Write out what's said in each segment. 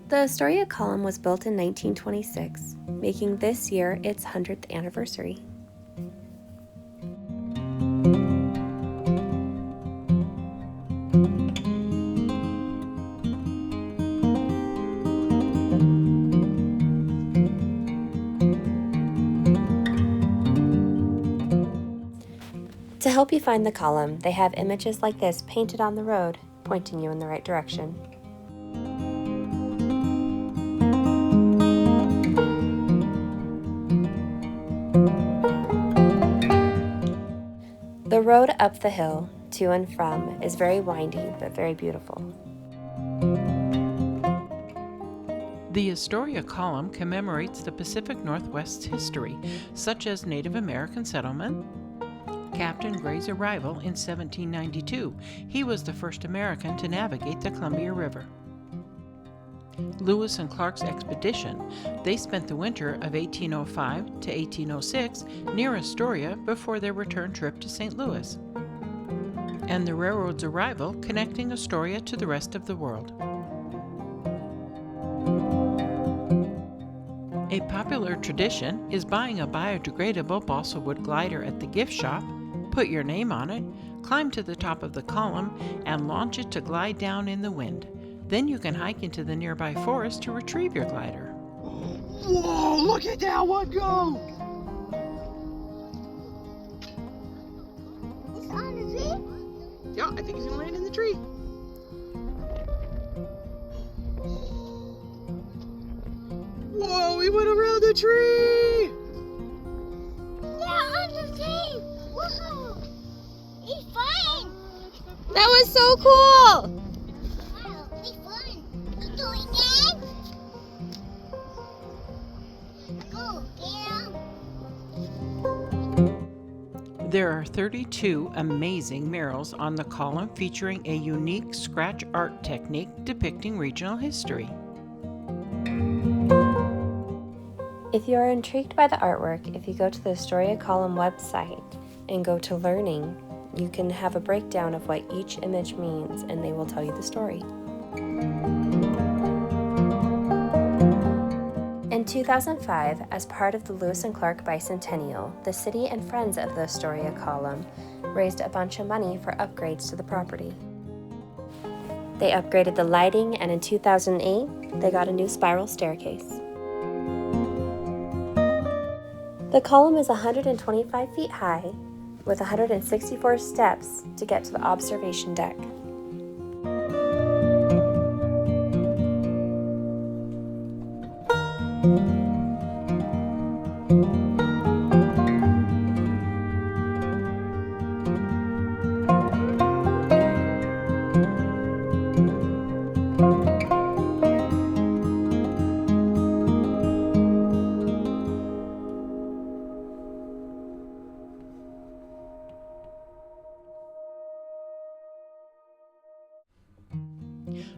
The Astoria column was built in 1926, making this year its 100th anniversary. To help you find the column, they have images like this painted on the road, pointing you in the right direction. The road up the hill, to and from, is very windy but very beautiful. The Astoria column commemorates the Pacific Northwest's history, such as Native American settlement, Captain Gray's arrival in 1792. He was the first American to navigate the Columbia River. Lewis and Clark's expedition. They spent the winter of 1805 to 1806 near Astoria before their return trip to St. Louis. And the railroad's arrival connecting Astoria to the rest of the world. A popular tradition is buying a biodegradable balsa wood glider at the gift shop, put your name on it, climb to the top of the column, and launch it to glide down in the wind. Then you can hike into the nearby forest to retrieve your glider. Whoa, look at that one go! It's on the tree? Yeah, I think he's gonna land in the tree. Whoa, he went around the tree! Yeah, on the tree! Whoa! He's fine! That was so cool! Wow, he's fun! You doing that? Go, get him! There are 32 amazing murals on the column featuring a unique scratch art technique depicting regional history. If you are intrigued by the artwork, if you go to the Astoria column website and go to Learning, you can have a breakdown of what each image means, and they will tell you the story. In 2005, as part of the Lewis and Clark Bicentennial, the city and friends of the Astoria column raised a bunch of money for upgrades to the property. They upgraded the lighting, and in 2008, they got a new spiral staircase. The column is 125 feet high, with 164 steps to get to the observation deck.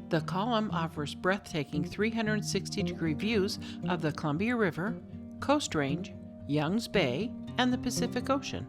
The column offers breathtaking 360-degree views of the Columbia River, Coast Range, Young's Bay, and the Pacific Ocean.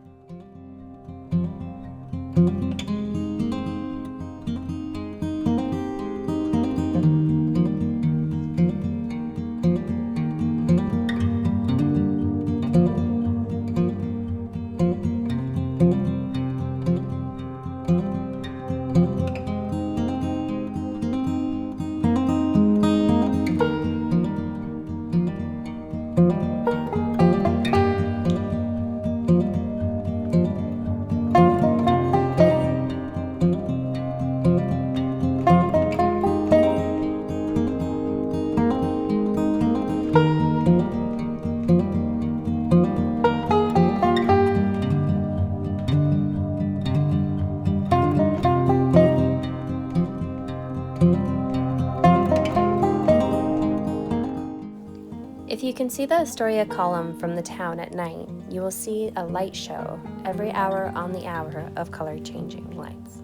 If you can see the Astoria column from the town at night, you will see a light show every hour on the hour of color-changing lights.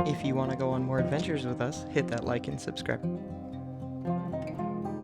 If you want to go on more adventures with us, hit that like and subscribe.